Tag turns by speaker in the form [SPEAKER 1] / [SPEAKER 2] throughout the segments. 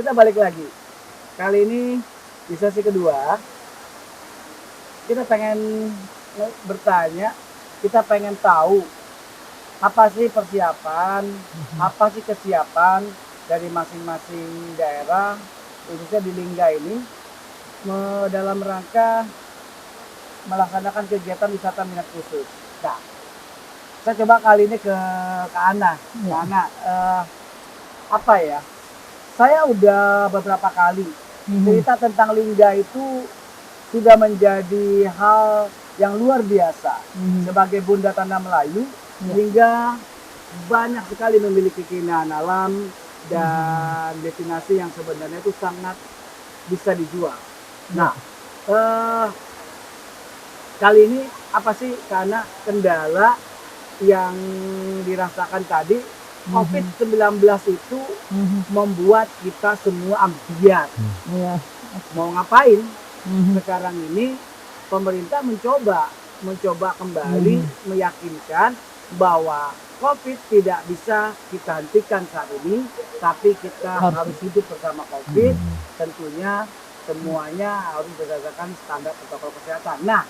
[SPEAKER 1] kita balik lagi. Kali ini di sesi kedua, kita pengen bertanya, kita pengen tahu apa sih persiapan, apa sih kesiapan dari masing-masing daerah, khususnya di Lingga ini, dalam rangka melaksanakan kegiatan wisata minat khusus. Nah, saya coba kali ini ke Ana. Ana, apa ya? Saya udah beberapa kali cerita tentang Lingga itu sudah menjadi hal yang luar biasa. Sebagai Bunda Tanah Melayu, Lingga banyak sekali memiliki keindahan alam dan destinasi yang sebenarnya itu sangat bisa dijual. Nah, kali ini apa sih karena kendala yang dirasakan tadi, COVID-19 itu membuat kita semua ambiar. Mau ngapain? Sekarang ini pemerintah mencoba kembali meyakinkan bahwa COVID tidak bisa kita hentikan saat ini, tapi kita harus hidup bersama COVID. Tentunya semuanya harus berdasarkan standar protokol kesehatan. Nah,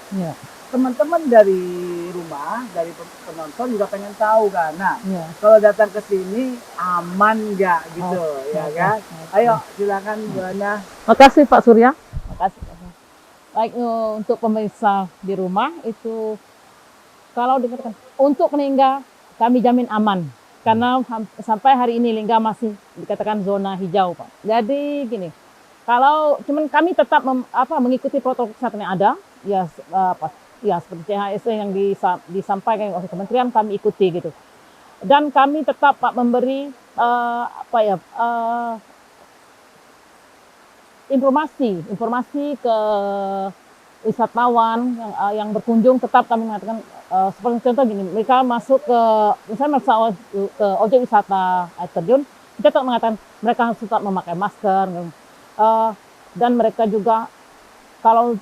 [SPEAKER 1] teman-teman dari rumah, dari penonton juga pengen tahu kan. Nah, kalau datang ke sini aman nggak gitu, ya kan? Ayo silakan Bu Ana.
[SPEAKER 2] Makasih Pak Surya. Makasih. Baik, untuk pemirsa di rumah itu kalau dikatakan untuk Lingga kami jamin aman karena sampai hari ini Lingga masih dikatakan zona hijau, Pak. Jadi gini, kalau cuman kami tetap mengikuti protokol kesehatan yang ada, ya seperti CHSE yang disampaikan oleh kementerian kami ikuti gitu. Dan kami tetap Pak memberi informasi ke wisatawan yang berkunjung. Tetap kami mengatakan seperti contoh gini, mereka masuk ke misalnya ke objek wisata air terjun, kita tetap mengatakan mereka harus tetap memakai masker, dan mereka juga kalau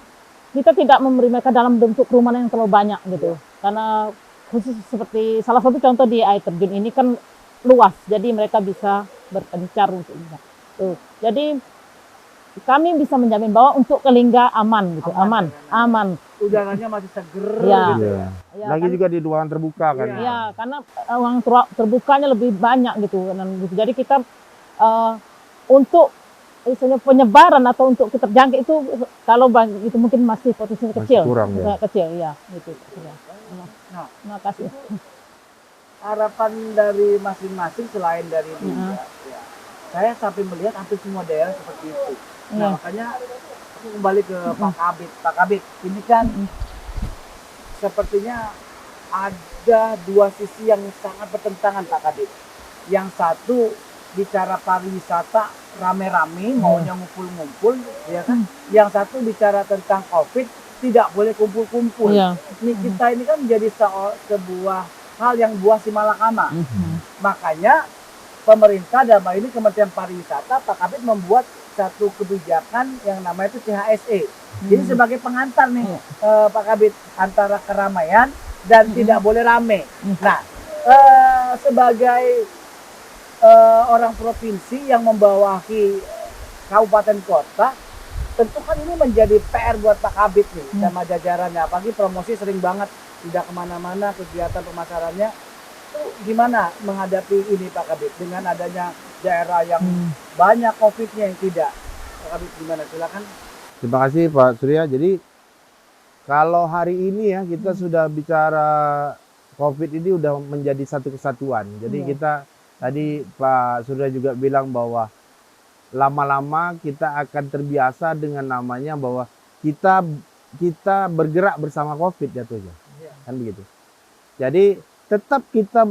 [SPEAKER 2] kita tidak memberi mereka dalam bentuk kerumunan yang terlalu banyak gitu, karena khusus seperti salah satu contoh di air terjun ini kan luas, jadi mereka bisa berpencar untuk tuh. Jadi kami bisa menjamin bahwa untuk ke Lingga aman gitu, aman.
[SPEAKER 1] Udaranya masih seger gitu.
[SPEAKER 3] Ya, lagi kan, juga di ruangan terbuka kan.
[SPEAKER 2] Iya, karena ruang terbukanya lebih banyak gitu. Jadi kita untuk misalnya penyebaran atau untuk kita jangkit itu kalau itu mungkin masih potensinya kecil.
[SPEAKER 3] Kurang,
[SPEAKER 2] kecil ya gitu.
[SPEAKER 1] Nah,
[SPEAKER 2] terima kasih.
[SPEAKER 1] Harapan dari masing-masing selain dari Lingga, saya sampai melihat hampir semua daerah seperti itu. Nah, makanya aku kembali ke Pak Kabit. Pak Kabit, ini kan sepertinya ada dua sisi yang sangat bertentangan, Pak Kabit. Yang satu bicara pariwisata rame-rame, maunya ngumpul-ngumpul, ya kan? Yang satu bicara tentang COVID, tidak boleh kumpul-kumpul. Ini kita ini kan menjadi sebuah hal yang buah si malakama. Makanya pemerintah dalam hal ini Kementerian Pariwisata, Pak Kabit membuat satu kebijakan yang namanya itu CHSE. Jadi sebagai pengantar nih Pak Kabit antara keramaian dan tidak boleh rame. Nah, sebagai orang provinsi yang membawahi kabupaten kota, tentu kan ini menjadi PR buat Pak Kabit nih sama jajarannya. Apalagi promosi sering banget, tidak kemana-mana kegiatan pemasarannya. Itu gimana menghadapi ini Pak Kabit dengan adanya daerah yang banyak COVID-nya yang tidak? Pak Kabit gimana? Silakan.
[SPEAKER 3] Terima kasih Pak Surya. Jadi kalau hari ini ya kita sudah bicara COVID ini udah menjadi satu kesatuan. Jadi kita tadi Pak Surya juga bilang bahwa lama-lama kita akan terbiasa dengan namanya bahwa kita bergerak bersama COVID jatuhnya. Kan begitu. Jadi tetap kita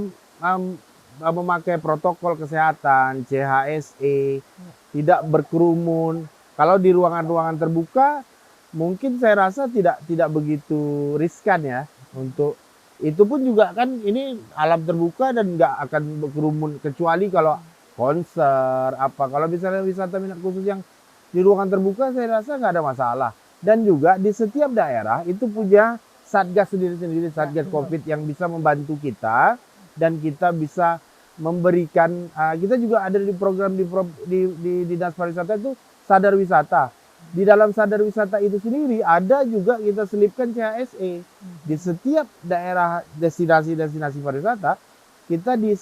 [SPEAKER 3] memakai protokol kesehatan, CHSE, tidak berkerumun. Kalau di ruangan-ruangan terbuka, mungkin saya rasa tidak begitu riskan ya. Untuk itu pun juga kan ini alam terbuka dan nggak akan berkerumun kecuali kalau konser apa. Kalau misalnya wisata minat khusus yang di ruangan terbuka, saya rasa nggak ada masalah. Dan juga di setiap daerah itu punya satgas sendiri-sendiri, satgas COVID yang bisa membantu kita dan kita bisa memberikan, kita juga ada di program di Dinas Pariwisata itu Sadar Wisata. Di dalam Sadar Wisata itu sendiri ada juga kita selipkan CHSE. Di setiap daerah destinasi pariwisata kita di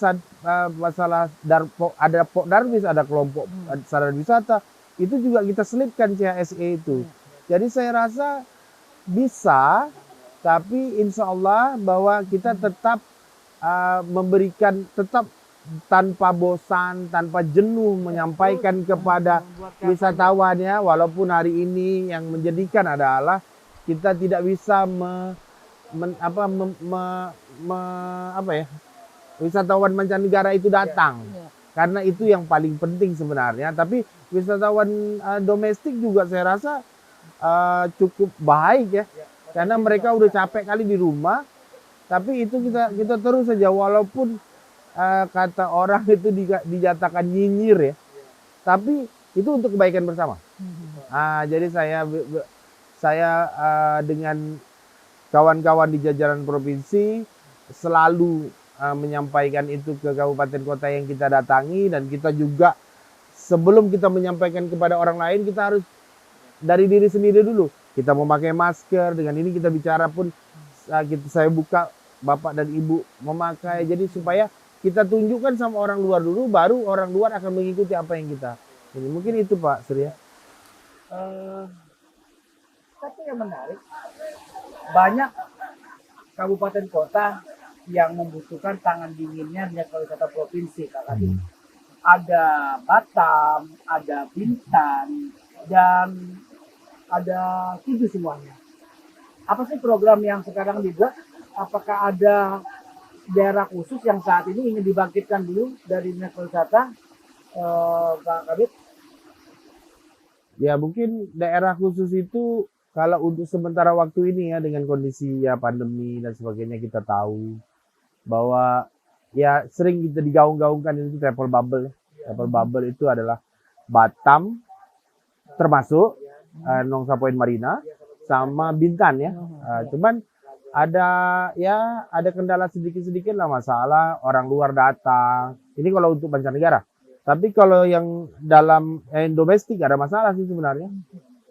[SPEAKER 3] masalah ada Pokdarwis, ada kelompok Sadar Wisata, itu juga kita selipkan CHSE itu. Jadi saya rasa bisa, tapi insya Allah bahwa kita tetap memberikan, tetap tanpa bosan, tanpa jenuh menyampaikan kepada wisatawan ya, walaupun hari ini yang menjadikan adalah kita tidak bisa wisatawan mancanegara itu datang. Karena itu yang paling penting sebenarnya, tapi wisatawan domestik juga saya rasa cukup baik ya. Karena mereka udah capek kali di rumah, tapi itu kita terus saja walaupun kata orang itu dijatakan nyinyir ya, tapi itu untuk kebaikan bersama. Jadi saya dengan kawan-kawan di jajaran provinsi selalu menyampaikan itu ke kabupaten kota yang kita datangi, dan kita juga sebelum kita menyampaikan kepada orang lain kita harus dari diri sendiri dulu. Kita memakai masker, dengan ini kita bicara pun saya buka Bapak dan Ibu memakai, jadi supaya kita tunjukkan sama orang luar dulu, baru orang luar akan mengikuti apa yang kita ini. Mungkin itu Pak Surya.
[SPEAKER 1] Tapi yang menarik, banyak kabupaten kota yang membutuhkan tangan dinginnya Dinas Pariwisata Provinsi. Ada Batam, ada Bintan, dan ada Kudus semuanya. Apa sih program yang sekarang dibuat? Apakah ada daerah khusus yang saat ini ingin dibangkitkan dulu dari Dinas Pariwisata, Pak Kabit?
[SPEAKER 3] Ya mungkin daerah khusus itu kalau untuk sementara waktu ini ya, dengan kondisi ya pandemi dan sebagainya, kita tahu bahwa ya sering kita digaung-gaungkan itu travel bubble. Travel bubble itu adalah Batam termasuk Nongsa Point Marina sama Bintan ya. Cuman ada kendala sedikit-sedikit lah, masalah orang luar datang. Ini kalau untuk mancanegara. Tapi kalau yang dalam domestik ada masalah sih sebenarnya.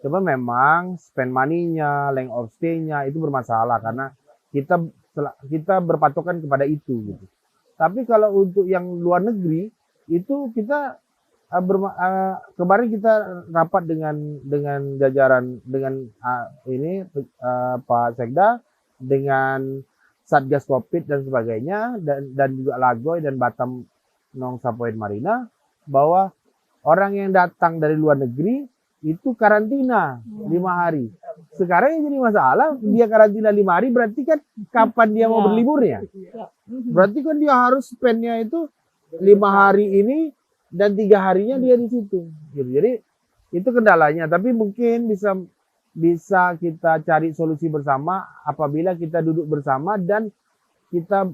[SPEAKER 3] Cuma memang spend money-nya, length of stay-nya itu bermasalah karena kita berpatokan kepada itu gitu. Tapi kalau untuk yang luar negeri itu kita kemarin kita rapat dengan jajaran Pak Sekda, dengan Satgas Covid dan sebagainya, dan juga Lagoy dan Batam Nongsa Point Marina, bahwa orang yang datang dari luar negeri itu karantina 5 hari. Sekarang yang jadi masalah, dia karantina 5 hari, berarti kan kapan dia mau berliburnya? Berarti kan dia harus spendnya itu 5 hari ini dan 3 harinya dia di situ. Jadi itu kendalanya. Tapi mungkin bisa kita cari solusi bersama apabila kita duduk bersama dan kita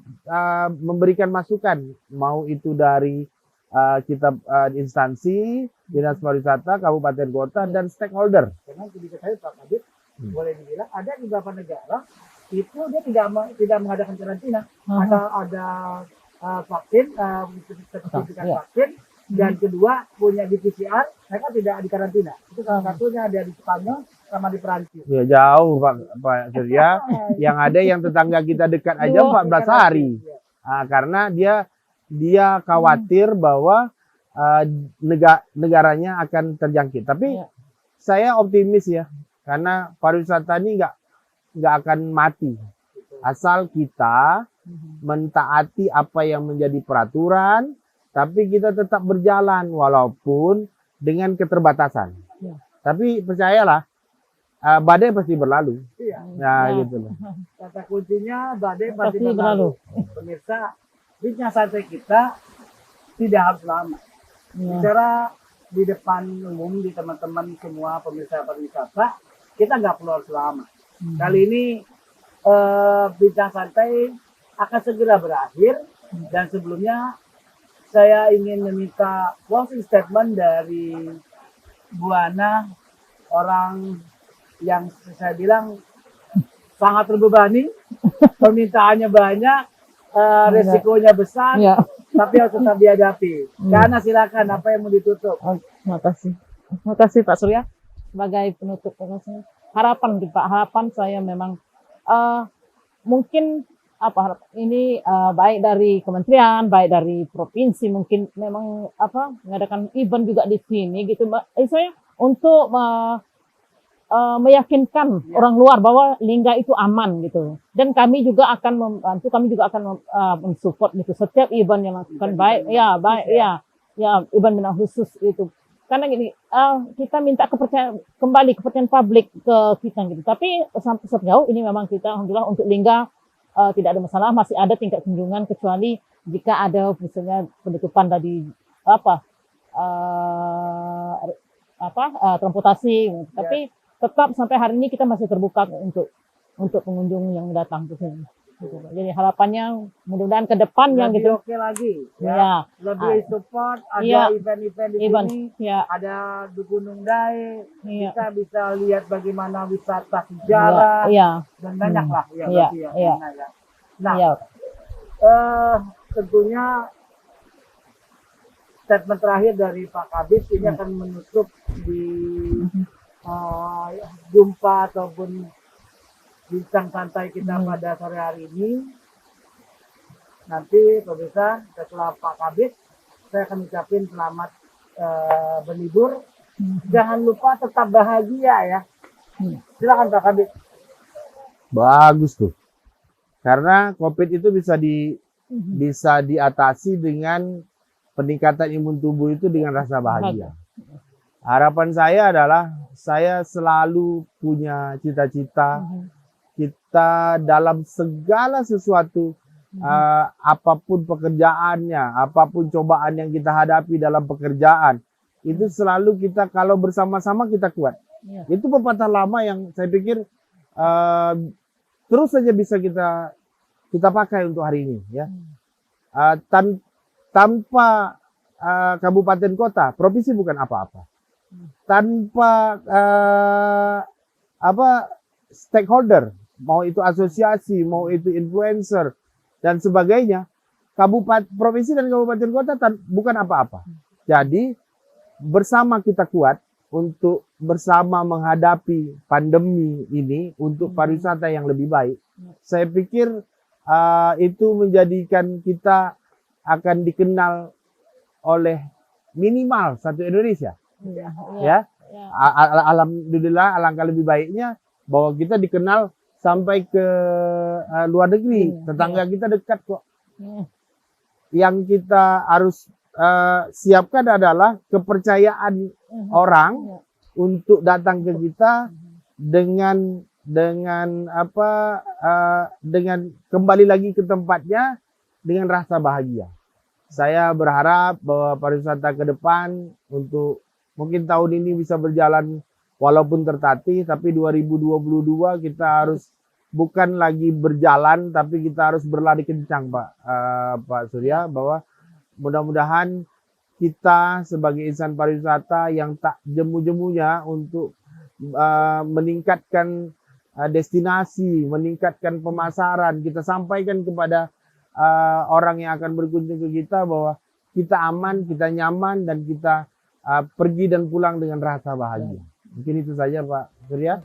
[SPEAKER 3] memberikan masukan, mau itu dari instansi, Dinas Pariwisata, kabupaten kota, dan stakeholder.
[SPEAKER 1] Karena bisa saya Pak Kabit, boleh dibilang ada di beberapa negara itu dia tidak mengadakan karantina, asal ada vaksin, sertifikat vaksin, dan kedua punya di PCR, mereka tidak di karantina. Itu salah satunya ada di Spanyol sama di Perancis.
[SPEAKER 3] Ya jauh Pak Surya, yang ada yang tetangga kita dekat aja 14 hari. Karena dia khawatir bahwa negaranya akan terjangkit. Tapi saya optimis ya, karena pariwisata ini nggak akan mati asal kita mentaati apa yang menjadi peraturan, tapi kita tetap berjalan walaupun dengan keterbatasan. Tapi percayalah, badai pasti berlalu. Gitu loh.
[SPEAKER 1] Kata kuncinya badai pasti berlalu. Pemirsa, bisnis santai kita tidak harus lama. Bicara di depan umum, di teman-teman semua pemirsa pariwisata, kita nggak perlu harus lama. Kali ini bincang santai akan segera berakhir, dan sebelumnya saya ingin meminta closing statement dari Bu Ana, orang yang saya bilang sangat terbebani, permintaannya banyak, resikonya besar, tapi harus tetap dihadapi. Karena silakan apa yang mau ditutup.
[SPEAKER 2] Oh, terima kasih. Terima kasih Pak Surya sebagai penutup. Harapan Pak, harapan saya memang mungkin ini baik dari kementerian, baik dari provinsi mungkin memang mengadakan event juga di sini gitu Mbak. Saya untuk meyakinkan orang luar bahwa Lingga itu aman gitu. Dan kami juga akan membantu, kami juga akan mensupport gitu setiap event yang lakukan baik event minat khusus itu. Karena gini, kita minta kepercayaan publik ke kita gitu. Tapi sampai sejauh ini memang kita alhamdulillah untuk Lingga tidak ada masalah, masih ada tingkat kunjungan kecuali jika ada misalnya penutupan dari transportasi. Tapi tetap sampai hari ini kita masih terbuka untuk pengunjung yang datang ke sini. Gitu. Jadi harapannya mudah-mudahan ke depannya
[SPEAKER 1] lebih
[SPEAKER 2] gitu.
[SPEAKER 1] oke lagi ya.
[SPEAKER 2] Ya.
[SPEAKER 1] Lebih support, ada
[SPEAKER 2] Iya.
[SPEAKER 1] event-event di
[SPEAKER 2] Event,
[SPEAKER 1] sini,
[SPEAKER 2] ya.
[SPEAKER 1] ada di Gunung Dae,
[SPEAKER 2] Iya.
[SPEAKER 1] kita bisa lihat bagaimana wisata sejarah
[SPEAKER 2] Iya.
[SPEAKER 1] dan banyak lah ya.
[SPEAKER 2] Iya,
[SPEAKER 1] berarti ya,
[SPEAKER 2] iya.
[SPEAKER 1] Nah, ya. Nah,
[SPEAKER 2] Iya.
[SPEAKER 1] tentunya statement terakhir dari Pak Kabid ini akan menutup di jumpa ataupun bincang santai kita pada sore hari ini. Nanti pemirsa setelah Pak Kabid saya akan ucapin selamat berlibur. Jangan lupa tetap bahagia ya. Silakan Pak Kabid.
[SPEAKER 3] Bagus tuh. Karena COVID itu bisa diatasi dengan peningkatan imun tubuh itu dengan rasa bahagia. Harapan saya adalah saya selalu punya cita-cita kita dalam segala sesuatu, apapun pekerjaannya, apapun cobaan yang kita hadapi dalam pekerjaan, itu selalu kita kalau bersama-sama kita kuat. Itu pepatah lama yang saya pikir terus saja bisa kita pakai untuk hari ini ya. Tanpa kabupaten kota, provinsi bukan apa-apa. Tanpa stakeholder, mau itu asosiasi, mau itu influencer dan sebagainya, provinsi dan kabupaten kota bukan apa-apa. Jadi bersama kita kuat untuk bersama menghadapi pandemi ini untuk pariwisata yang lebih baik. Saya pikir itu menjadikan kita akan dikenal oleh minimal satu Indonesia. Ya. Alhamdulillah, alangkah lebih baiknya bahwa kita dikenal sampai ke luar negeri. Tetangga kita dekat kok. Yang kita harus siapkan adalah kepercayaan orang untuk datang ke kita dengan kembali lagi ke tempatnya dengan rasa bahagia. Saya berharap bahwa pariwisata ke depan untuk mungkin tahun ini bisa berjalan walaupun tertatih, tapi 2022 kita harus bukan lagi berjalan, tapi kita harus berlari kencang, Pak Surya, bahwa mudah-mudahan kita sebagai insan pariwisata yang tak jemu-jemunya untuk meningkatkan destinasi, meningkatkan pemasaran, kita sampaikan kepada orang yang akan berkunjung ke kita bahwa kita aman, kita nyaman, dan kita pergi dan pulang dengan rasa bahagia. Mungkin itu saja Pak Surya.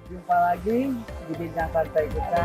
[SPEAKER 1] Jumpa lagi di bincang santai kita.